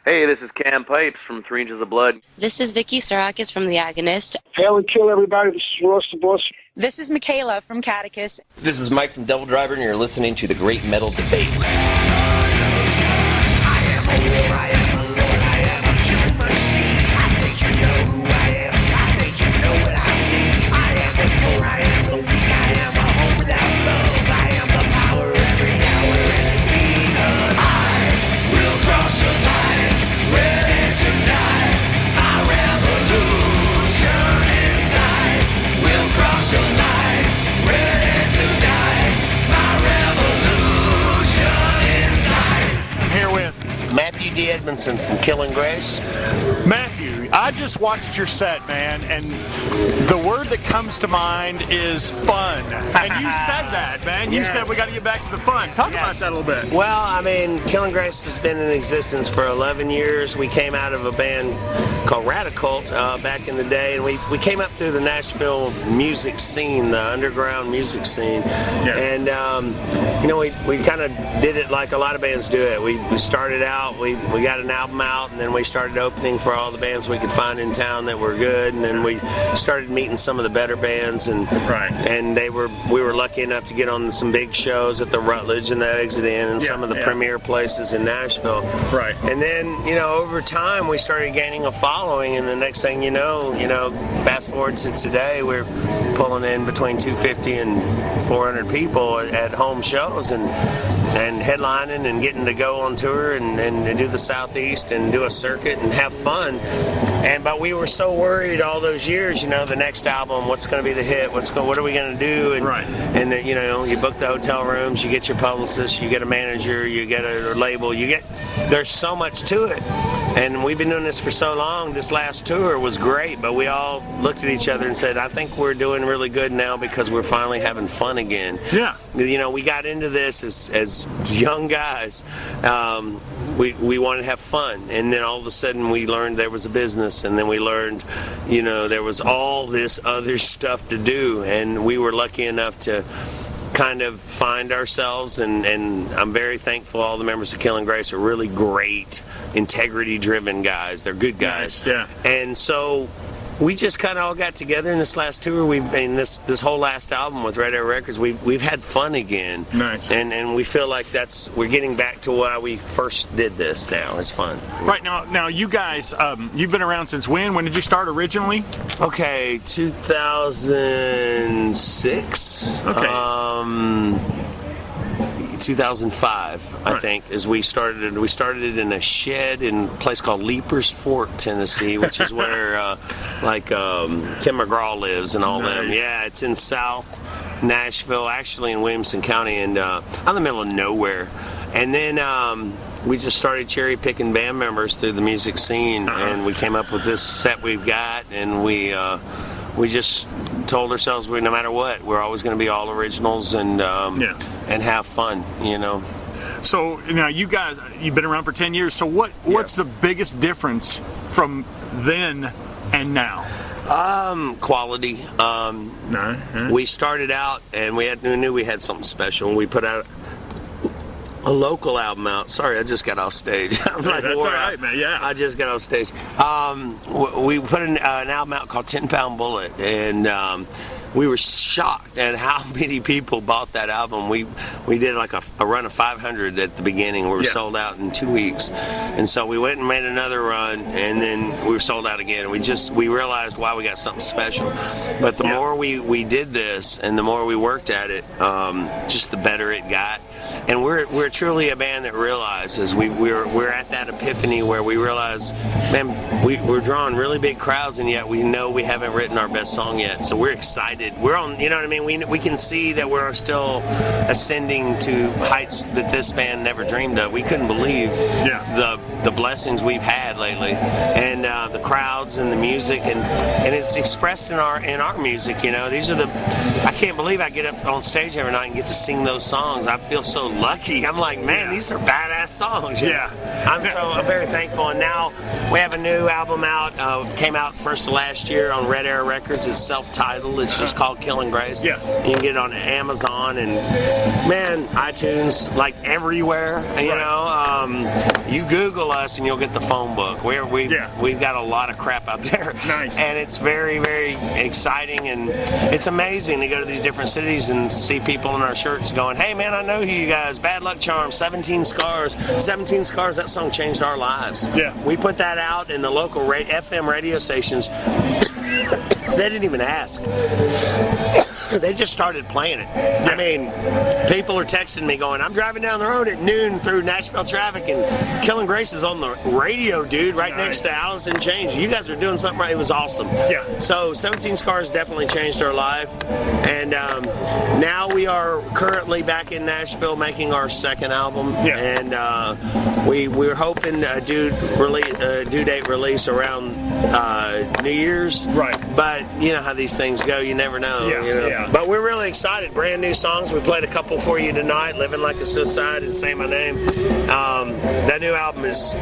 Hey, this is Cam Pipes from 3 Inches of Blood. This is Vicky Sarakis from The Agonist. Hail and kill everybody. This is Ross the Boss. This is Michaela from Catechus. This is Mike from Devil Driver, and you're listening to The Great Metal Debate. Matthew Dee Edmondson from Killing Grace. Matthew, I just watched your set, man, and the word that comes to mind is fun. And you said that, man. You said we got to get back to the fun. Talk about that a little bit. Well, I mean, Killing Grace has been in existence for 11 years. We came out of a band called Radicult back in the day, and we came up through the Nashville music scene, the underground music scene. Yeah. And, you know, we kind of did it like a lot of bands do it. We started out, we got an album out, and then we started opening for all the bands we could find in town that were good, and then we started meeting some of the better bands, and we were lucky enough to get on some big shows at the Rutledge and the Exit Inn and some of the premier places in Nashville. Right. And then, you know, over time we started gaining a following, and the next thing you know, fast forward to today, we're pulling in between 250 and 400 people at home shows and headlining and getting to go on tour and do the Southeast and do a circuit and have fun. But we were so worried all those years, you know, the next album, what's going to be the hit, what are we going to do? And you know, you book the hotel rooms, you get your publicist, you get a manager, you get a label, there's so much to it. And we've been doing this for so long. This last tour was great, but we all looked at each other and said, I think we're doing really good now because we're finally having fun again. Yeah. You know, we got into this as young guys. We wanted to have fun, and then all of a sudden we learned there was a business, and then we learned, you know, there was all this other stuff to do, and we were lucky enough to kind of find ourselves, and I'm very thankful all the members of Killing Grace are really great, integrity-driven guys. They're good guys. Nice, yeah. And so we just kind of all got together in this last tour. This whole last album with Red Air Records, we've had fun again. Nice. And we feel like we're getting back to why we first did this now. It's fun. Right, now you guys, you've been around since when? When did you start originally? Okay, 2006. Okay. 2005, I think, is we started it in a shed in a place called Leapers Fork, Tennessee, which is where Tim McGraw lives and all them. Yeah, it's in South Nashville, actually in Williamson County, and out in the middle of nowhere. And then we just started cherry picking band members through the music scene, and we came up with this set we've got, and we just told ourselves no matter what, we're always going to be all originals and have fun, you know. So now you guys, you've been around for 10 years. So what's the biggest difference from then and now? Quality. We started out and we knew we had something special. We put out a local album out. Sorry, I just got off stage. I'm like, that's all right, man. Yeah. I just got off stage. We put an album out called 10 Pound Bullet, and we were shocked at how many people bought that album. We did like a run of 500 at the beginning. We were sold out in 2 weeks, and so we went and made another run, and then we were sold out again. We realized, wow, we got something special. But the more we did this, and the more we worked at it, just the better it got. And we're truly a band that realizes we're at that epiphany where we realize, man, we're drawing really big crowds, and yet we know we haven't written our best song yet. So we're excited. We're on, you know what I mean? We can see that we're still ascending to heights that this band never dreamed of. We couldn't believe the blessings we've had lately, and the crowds and the music, and it's expressed in our music. You know, I can't believe I get up on stage every night and get to sing those songs. I feel so lucky. I'm like, man, these are badass songs. Yeah. I'm very thankful. And now we have a new album out. Came out first of last year on Red Air Records. It's self-titled. It's just called Killing Grace. Yeah. You can get it on Amazon and, man, iTunes, like everywhere. You know, you Google us and you'll get the phone book. We've got a lot of crap out there. Nice. And it's very, very exciting, and it's amazing to go to these different cities and see people in our shirts going, hey, man, I know you guys. Bad Luck Charm, 17 Scars. 17 Scars, that song changed our lives. Yeah. We put that out in the local FM radio stations. They didn't even ask. They just started playing it. I mean, people are texting me going, I'm driving down the road at noon through Nashville traffic and Killing Grace is on the radio, dude, right next to Alice in Chains. You guys are doing something right. It was awesome. Yeah. So 17 Scars definitely changed our life. And now we are currently back in Nashville making our second album. Yeah. And we're hoping due date release around New Year's. Right. But you know how these things go. You never know. Yeah. You know? Yeah. But we're really excited. Brand new songs. We played a couple for you tonight. Living Like a Suicide and Say My Name. That new album is.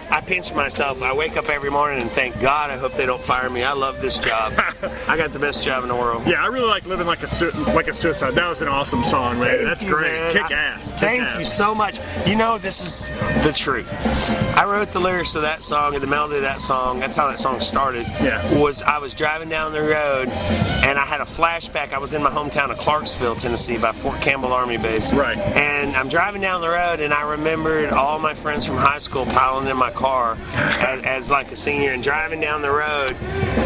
I pinch myself. I wake up every morning and thank God, I hope they don't fire me. I love this job. I got the best job in the world. Yeah, I really like Living Like a Suicide. That was an awesome song, man. That's great. Man. Kick ass. Thank you so much. You know, this is the truth. I wrote the lyrics of that song and the melody of that song. That's how that song started. Yeah. I was driving down the road and I had a flashback. I was in my hometown of Clarksville, Tennessee, by Fort Campbell Army Base. Right. And I'm driving down the road and I remembered all my friends from high school piling in my car as like a senior and driving down the road,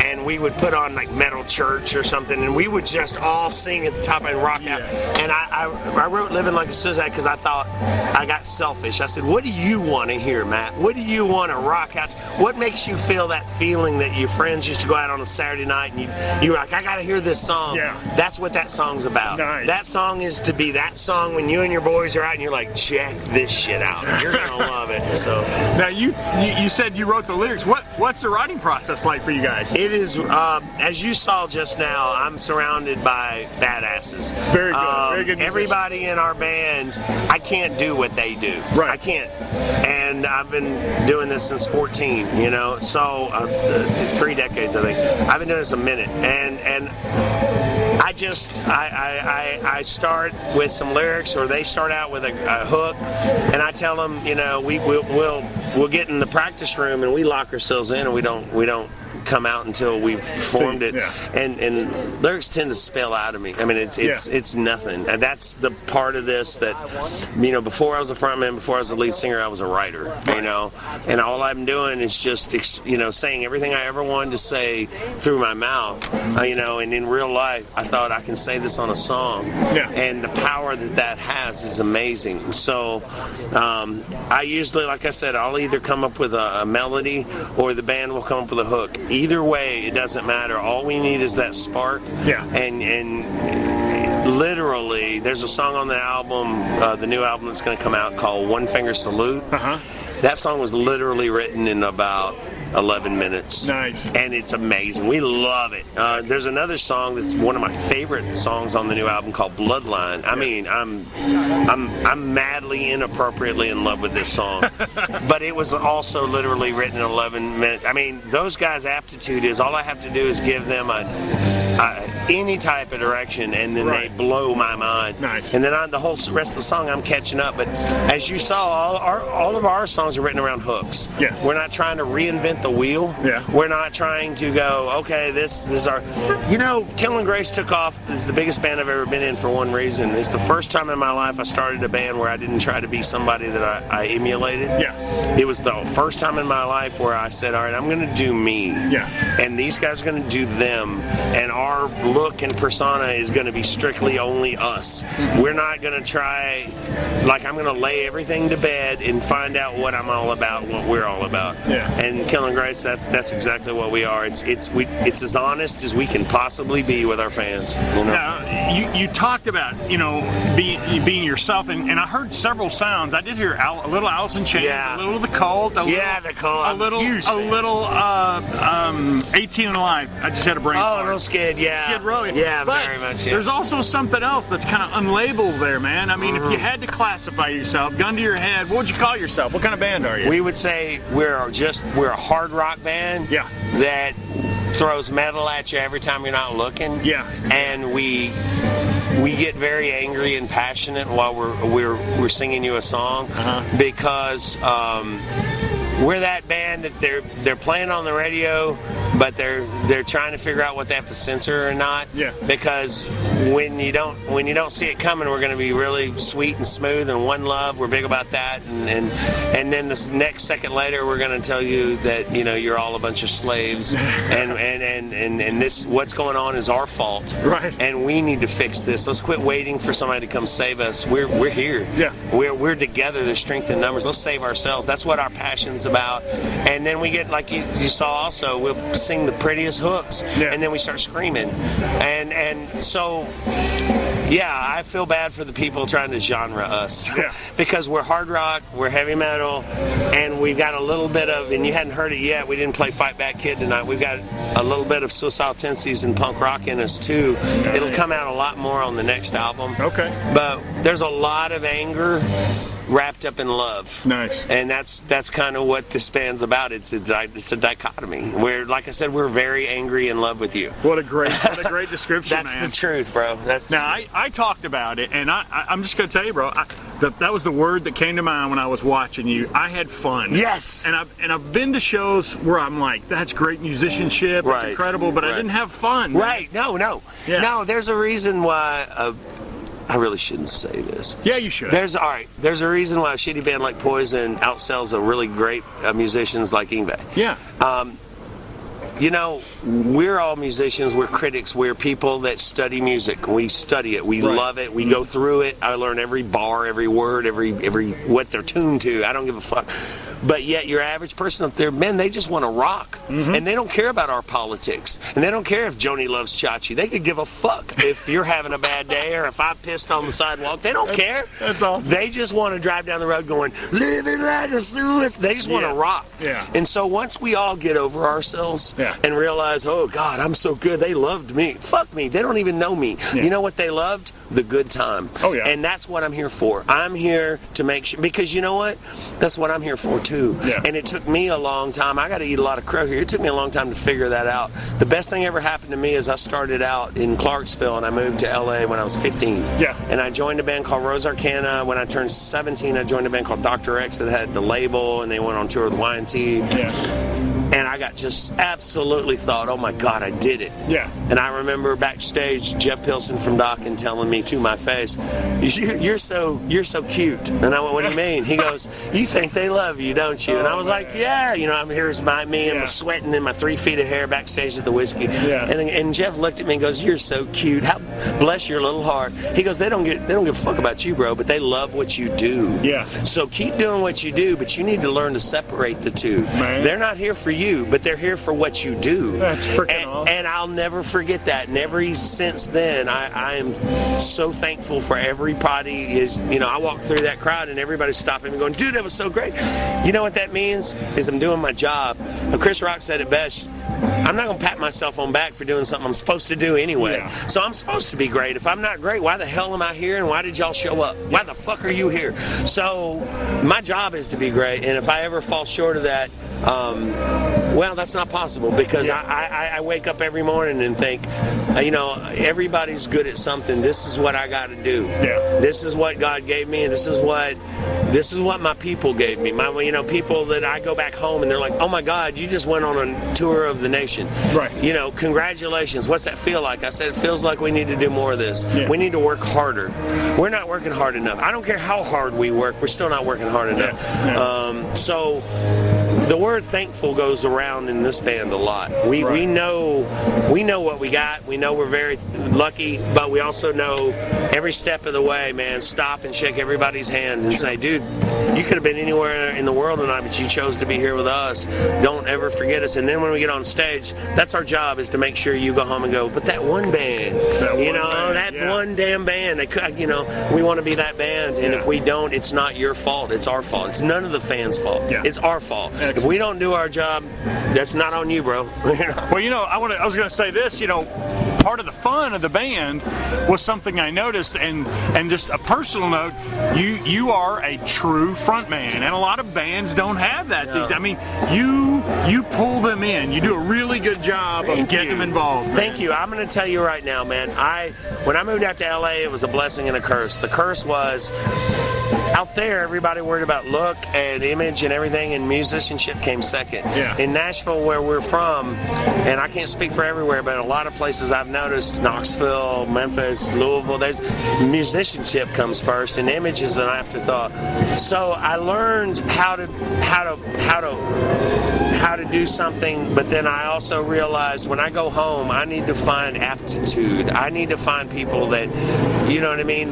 and we would put on like Metal Church or something and we would just all sing at the top and rock out. And I wrote Living Like a Suicide because I thought I got selfish. I said, what do you want to hear, Matt? What do you want to rock out? What makes you feel that feeling that your friends used to go out on a Saturday night and you were like, I got to hear this song. Yeah. That's what that song's about. Nice. That song is to be that song when you and your boys are out and you're like, check this shit out. You're going to love it. So now you said you wrote the lyrics. What's the writing process like for you guys? it is, as you saw just now, I'm surrounded by badasses. Very good. Very good. Everybody in our band, I can't do what they do. Right. I can't. And I've been doing this since 14, you know, so 3 decades, I think. I've been doing this a minute. And I start with some lyrics, or they start out with a hook, and I tell them, you know, we'll get in the practice room and we lock ourselves in and we don't come out until we've formed it. Yeah. And lyrics tend to spill out of me. I mean, it's nothing. And that's the part of this that, you know, before I was a frontman, before I was a lead singer, I was a writer, you know, and all I'm doing is just, you know, saying everything I ever wanted to say through my mouth, you know, and in real life, I thought I can say this on a song. Yeah. And the power that has is amazing. So I usually, like I said, I'll either come up with a melody or the band will come up with a hook. Either way, it doesn't matter. All we need is that spark. Yeah. And literally, there's a song on the album, the new album that's going to come out called One Finger Salute. Uh-huh. That song was literally written in about 11 minutes. Nice. And it's amazing. We love it. There's another song that's one of my favorite songs on the new album called Bloodline. I mean, I'm madly inappropriately in love with this song. But it was also literally written in 11 minutes. I mean, those guys' aptitude is all I have to do is give them any type of direction, and then they blow my mind. Nice. And then the whole rest of the song, I'm catching up. But as you saw, all of our songs are written around hooks. Yeah. We're not trying to reinvent the wheel. Yeah. We're not trying to go, okay, this is our, you know, Killing Grace took off. This is the biggest band I've ever been in for one reason. It's the first time in my life I started a band where I didn't try to be somebody that I emulated. Yeah. It was the first time in my life where I said, all right, I'm going to do me. Yeah. And these guys are going to do them. And our look and persona is going to be strictly only us. We're not going to try, like, I'm going to lay everything to bed and find out what I'm all about, what we're all about. Yeah. And Killing and Grace, that's exactly what we are. It's as honest as we can possibly be with our fans. You know? Now, you talked about, being yourself, and I heard several sounds. I did hear a little Alice in Chains, a little of the Cult, the Cult, a little 18 Alive. I just had a brain fart. A little Skid, Skid Row. Yeah, but very much. Yeah. There's also something else that's kind of unlabeled there, man. I mean, if you had to classify yourself, gun to your head, what would you call yourself? What kind of band are you? We would say we're a hard rock band. Yeah. That throws metal at you every time you're not looking. Yeah. And we get very angry and passionate while we're singing you a song because we're that band that they're playing on the radio, but they're trying to figure out what they have to censor or not. Yeah. Because when you don't see it coming, we're going to be really sweet and smooth and one love. We're big about that, and then the next second later we're going to tell you that you're all a bunch of slaves, and this what's going on is our fault. Right. And we need to fix this. Let's quit waiting for somebody to come save us. We're here. Yeah. We're together. There's strength in numbers. Let's save ourselves. That's what our passion's about. And then we get, like you saw also, we'll sing the prettiest hooks, and then we start screaming, and so I feel bad for the people trying to genre us, because we're hard rock, we're heavy metal, and we've got a little bit of, and you hadn't heard it yet, we didn't play Fight Back Kid tonight, we've got a little bit of suicidal tendencies and punk rock in us too. It'll come out a lot more on the next album. Okay. But there's a lot of anger wrapped up in love. Nice. And that's kind of what this band's about. It's a dichotomy. We're, like I said, we're very angry in love with you. What a great description, That's man. the truth, bro. I talked about it, and I'm just gonna tell you, bro. That was the word that came to mind when I was watching you. I had fun. Yes. And I've been to shows where I'm like, that's great musicianship, it's incredible, but I didn't have fun. Right. No. Yeah. No. There's a reason why. I really shouldn't say this. Yeah, you should. There's a reason why a shitty band like Poison outsells a really great musicians like Yngwie. Yeah. We're all musicians, we're critics, we're people that study music. We study it, we love it, we go through it. I learn every bar, every word, every what they're tuned to. I don't give a fuck. But yet your average person up there, man, they just want to rock. And they don't care about our politics. And they don't care if Joni loves Chachi. They could give a fuck if you're having a bad day or if I pissed on the sidewalk. They don't care. That's awesome. They just want to drive down the road going, living like a suicide. They just want to rock. Yeah. And so once we all get over ourselves and realize, oh God, I'm so good, they loved me. Fuck me, they don't even know me. You know what they loved? The good time. Oh yeah. And that's what I'm here for. I'm here to make sure, because you know what? That's what I'm here for too. Yeah. And it took me a long time. I got to eat a lot of crow here. It took me a long time to figure that out. The best thing ever happened to me is I started out in Clarksville and I moved to LA when I was 15. Yeah. And I joined a band called Rose Arcana. When I turned 17, I joined a band called Dr. X that had the label, and they went on tour with Y&T. Yeah. And I got just absolutely thought, oh my God, I did it. Yeah. And I remember backstage Jeff Pilson from Dokken telling me to my face, you're so cute. And I went, what do you mean? He goes, you think they love you, don't you? And I was like, yeah. Here's me and I'm sweating in my 3 feet of hair backstage at the Whiskey. Yeah. And Jeff looked at me and goes, you're so cute. How bless your little heart. He goes, they don't give a fuck about you, bro, but they love what you do. Yeah. So keep doing what you do, but you need to learn to separate the two. Man. They're not here for you, but they're here for what you do. That's freaking awesome. And I'll never forget that. And ever since then, I am so thankful for everybody. I walk through that crowd and everybody's stopping me going, dude, that was so great. You know what that means? Is I'm doing my job. Chris Rock said it best. I'm not going to pat myself on back for doing something I'm supposed to do anyway. Yeah. So I'm supposed to be great. If I'm not great, why the hell am I here and why did y'all show up? Why the fuck are you here? So my job is to be great, and if I ever fall short of that, well, that's not possible, because I wake up every morning and think, everybody's good at something. This is what I got to do. Yeah. This is what God gave me, and this is what my people gave me. My people that I go back home and they're like, oh my God, you just went on a tour of the nation. Right. Congratulations. What's that feel like? I said, it feels like we need to do more of this. Yeah. We need to work harder. We're not working hard enough. I don't care how hard we work. We're still not working hard enough. Yeah. So the word thankful goes around in this band a lot. We know what we got. We know we're very lucky, but we also know every step of the way, man, stop and shake everybody's hand and say, dude, you could have been anywhere in the world tonight, but you chose to be here with us. Don't ever forget us. And then when we get on stage, that's our job, is to make sure you go home and go, but that one band, one damn band, they could, we want to be that band. And if we don't, it's not your fault. It's our fault. It's none of the fans' fault. Yeah. It's our fault. Excellent. If we don't do our job, that's not on you, bro. Well, I was going to say this, part of the fun of the band was something I noticed, and just a personal note, you are a true frontman, and a lot of bands don't have that. No. I mean, you pull them in. You do a really good job of getting them involved. Man. Thank you. I'm going to tell you right now, man, when I moved out to LA, it was a blessing and a curse. The curse was, out there, everybody worried about look and image and everything, and musicianship came second. Yeah. In Nashville, where we're from, and I can't speak for everywhere, but a lot of places I've noticed, Knoxville, Memphis, Louisville, musicianship comes first, and image is an afterthought. So I learned how to do something, but then I also realized when I go home, I need to find aptitude. I need to find people that, you know what I mean?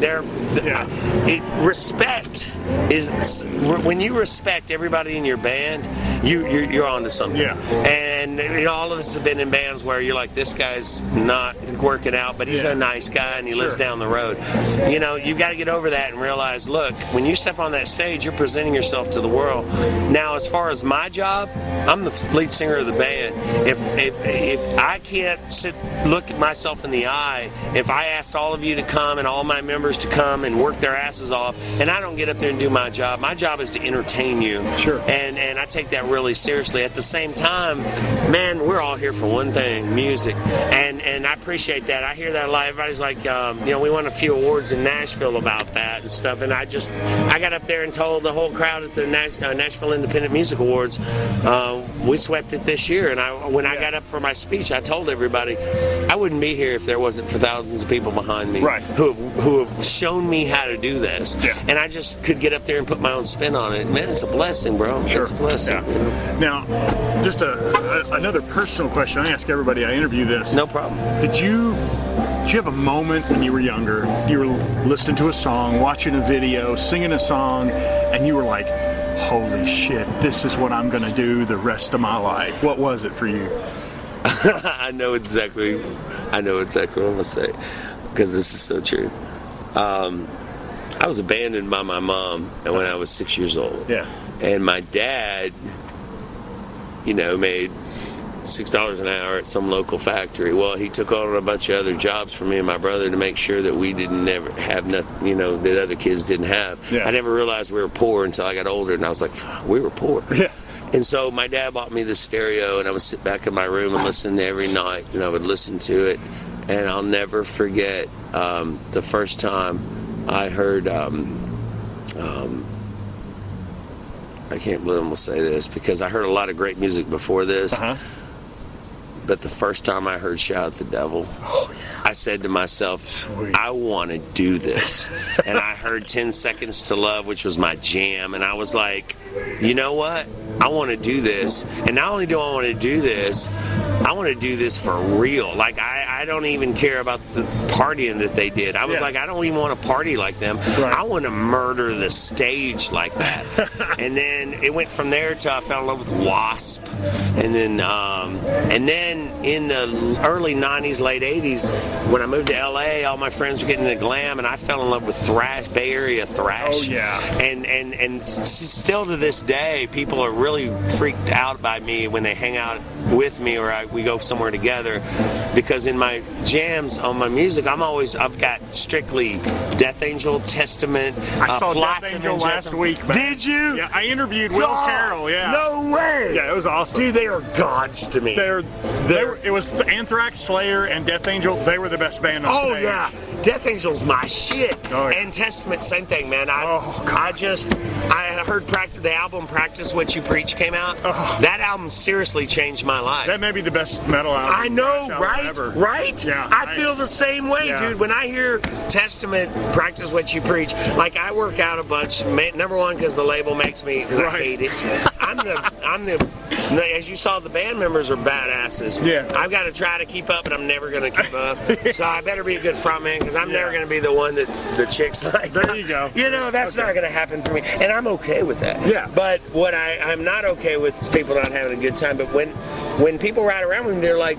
Respect is, when you respect everybody in your band, you're onto something. Yeah. And all of us have been in bands where you're like, this guy's not working out, but he's a nice guy and he lives down the road. You've got to get over that and realize, look, when you step on that stage, you're presenting yourself to the world. Now, as far as my job, I'm the lead singer of the band. If I can't look at myself in the eye, if I asked all of you to come and all my members to come and work their asses off, and I don't get up there and do my job is to entertain you. Sure. And I take that really seriously. At the same time, man, we're all here for one thing, music. And I appreciate that. I hear that a lot. Everybody's like, we won a few awards in Nashville about that and stuff. And I got up there and told the whole crowd at the Nashville Independent Music Awards, we swept it this year. And when I got up for my speech, I told everybody I wouldn't be here if there wasn't for thousands of people behind me who have shown me how to do this. Yeah. And I just could get up there and put my own spin on it. Man, it's a blessing, bro. Sure. It's a blessing. Yeah. Now, just another personal question. I ask everybody I interview this. No problem. Did you have a moment when you were younger, you were listening to a song, watching a video, singing a song, and you were like, holy shit, this is what I'm going to do the rest of my life? What was it for you? I know exactly what I'm going to say, because this is so true. I was abandoned by my mom when I was 6 years old. Yeah. And my dad, made $6 an hour at some local factory. Well, he took on a bunch of other jobs for me and my brother to make sure that we didn't never have nothing, that other kids didn't have. Yeah. I never realized we were poor until I got older, and I was like, fuck, we were poor. Yeah. And so my dad bought me this stereo, and I would sit back in my room and listen every night, and I would listen to it. And I'll never forget the first time I heard, I can't believe I'm going to say this, because I heard a lot of great music before this. But the first time I heard Shout at the Devil, I said to myself, sweet, I want to do this. And I heard 10 Seconds to Love, which was my jam. And I was like, you know what? I want to do this. And not only do I want to do this, I want to do this for real. Like, I don't even care about the partying that they did. I was like, I don't even want to party like them. Right. I want to murder the stage like that. And then it went from there to I fell in love with Wasp. And then in the early 90s, late 80s, when I moved to LA, all my friends were getting into glam, and I fell in love with thrash, Bay Area thrash. Oh, yeah. And still to this day, people are really freaked out by me when they hang out with me or we go somewhere together, because in my jams on my music, I've got strictly Death Angel, Testament. I saw Death Angel last week, man. Did you? Yeah, I interviewed Will Carroll. Yeah. No way. Yeah, it was awesome. Dude, they are gods to me. It was Anthrax, Slayer, and Death Angel. They were the best band on stage. Oh yeah, Death Angel's my shit. Oh, yeah. And Testament, same thing, man. I heard the album Practice What You Preach came out. Oh. That album seriously changed my life. That may be the best metal album. I know, right? Ever. Right? Yeah. I feel the same way, dude. When I hear Testament, Practice What You Preach, like I work out a bunch. Number one, because the label makes me, because I hate it. as you saw, the band members are badasses. Yeah. I've got to try to keep up, but I'm never going to keep up. So I better be a good frontman, because I'm never going to be the one that the chicks like. There you go. You know, that's not going to happen for me. And I'm okay with that. Yeah. But what I'm not okay with is people not having a good time. But when people ride around with me, they're like,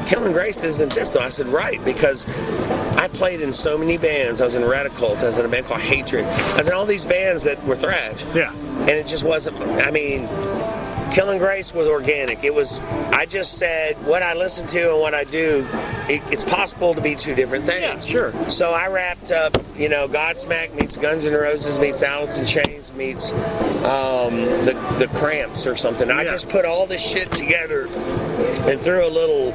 Killing Grace isn't this though. I said, right, because I played in so many bands. I was in Radicult. I was in a band called Hatred. I was in all these bands that were thrash. Yeah. And it just wasn't, I mean, Killing Grace was organic. It was, I just said, what I listen to and what I do, it's possible to be two different things. Yeah, sure. So I wrapped up, you know, Godsmack meets Guns N' Roses meets Alice in Chains meets the Cramps or something. I just put all this shit together and threw a little,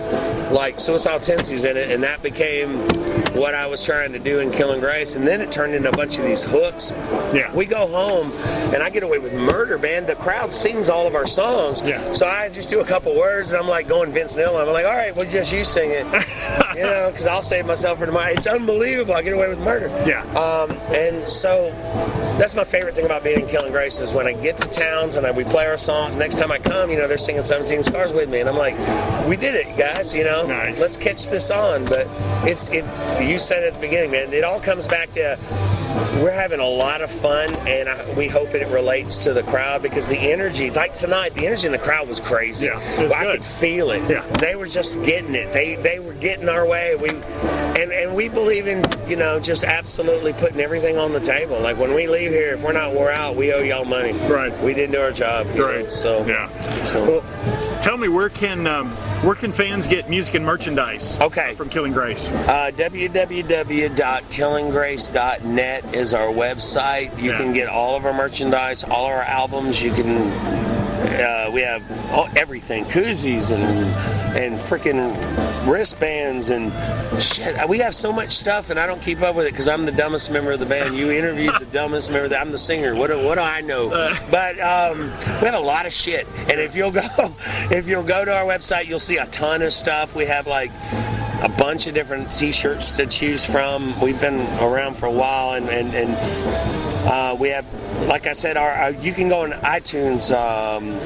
like, Suicidal Tendencies in it, and that became what I was trying to do in Killing Grace. And then it turned into a bunch of these hooks. Yeah. We go home, and I get away with murder, man. The crowd sings all of our songs. Yeah. So I just do a couple words, and I'm like going Vince Neil. I'm like, all right, well, just you sing it. You know, because I'll save myself for tomorrow. It's unbelievable. I get away with murder. Yeah. And so that's my favorite thing about being in Killing Grace is when I get to towns and we play our songs. Next time I come, you know, they're singing 17 Scars with me, and I'm like, we did it, guys. You know, nice. Let's catch this on. But you said at the beginning, man, it all comes back to we're having a lot of fun, and we hope it relates to the crowd, because the energy, like tonight, the energy in the crowd was crazy. Yeah, it was I good. could feel it. Yeah. They were just getting it. They were getting our way. And we believe in, you know, just absolutely putting everything on the table. Like when we leave here, if we're not wore out, we owe y'all money. Right. We didn't do our job. Right. Know, so yeah. So. Well, tell me, where can fans get music and merchandise? Okay. From Killing Grace. www.killinggrace.net is our website. You can get all of our merchandise, all our albums. You can. We have everything, koozies and freaking wristbands and shit. We have so much stuff, and I don't keep up with it because I'm the dumbest member of the band. You interviewed the dumbest member. I'm the singer. What do I know? But we have a lot of shit. And if you'll go to our website, you'll see a ton of stuff. We have like a bunch of different T-shirts to choose from. We've been around for a while, and we have, like I said, you can go on iTunes,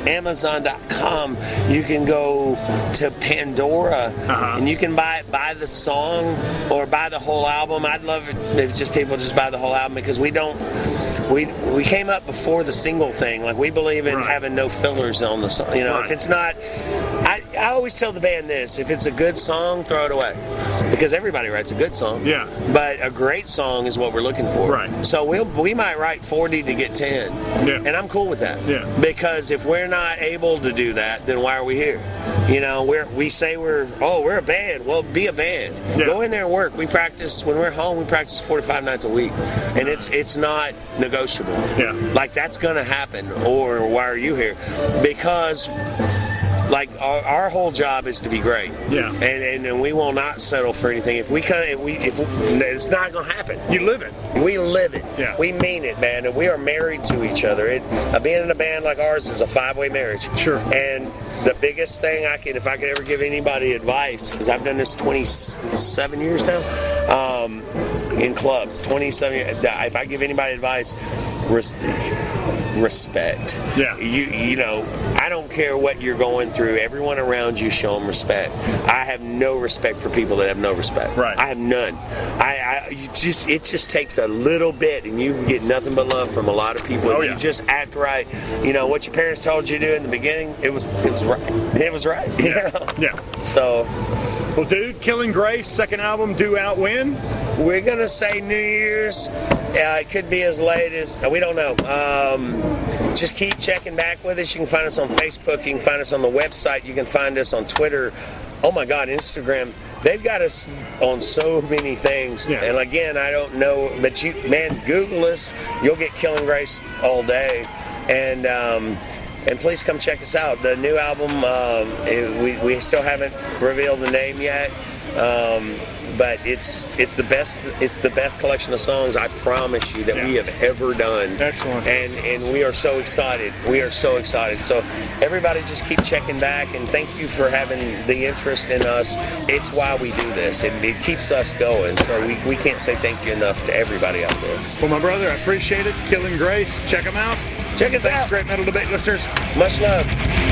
Amazon.com. You can go to Pandora, and you can buy the song or buy the whole album. I'd love it if just people just buy the whole album, because we came up before the single thing. Like, we believe in having no fillers on the song. You know, if it's not, I always tell the band this: if it's a good song, throw it away, because everybody writes a good song. Yeah. But a great song is what we're looking for. Right. So we might write 40 to get 10. Yeah. And I'm cool with that. Yeah. Because if we're not able to do that, then why are we here? You know, we say we're a band. Well, be a band. Yeah. Go in there and work. We practice when we're home. We practice 4 to 5 nights a week, and it's not negotiable. Yeah. Like, that's gonna happen. Or why are you here? Because, like, our whole job is to be great. Yeah. And we will not settle for anything. If it's not gonna happen. You live it. We live it. Yeah. We mean it, man. And we are married to each other. Being in a band like ours is a 5-way marriage. Sure. And the biggest thing if I could ever give anybody advice, because I've done this 27 years now, in clubs, 27 years. If I give anybody advice, respect. Yeah. You know, I don't care what you're going through. Everyone around you, show them respect. I have no respect for people that have no respect. Right. I have none. It just takes a little bit, and you get nothing but love from a lot of people. Oh, yeah. You just act right. You know what your parents told you to do in the beginning. It was right. It was right. Yeah. Yeah. So. Well, dude, Killing Grace, second album, due out when? We're gonna say New Year's. It could be as late as, we don't know. Just keep checking back with us. You can find us on Facebook. You can find us on the website. You can find us on Twitter. Oh my God, Instagram. They've got us on so many things. Yeah. And again, I don't know, but Google us. You'll get Killing Grace all day. And please come check us out. The new album, we still haven't revealed the name yet. But it's the best collection of songs, I promise you, that we have ever done. Excellent. And we are so excited. We are so excited. So everybody just keep checking back, and thank you for having the interest in us. It's why we do this. It keeps us going. So we can't say thank you enough to everybody out there. Well, my brother, I appreciate it. Killing Grace, check them out. Check us out. Great Metal Debate listeners. Much love.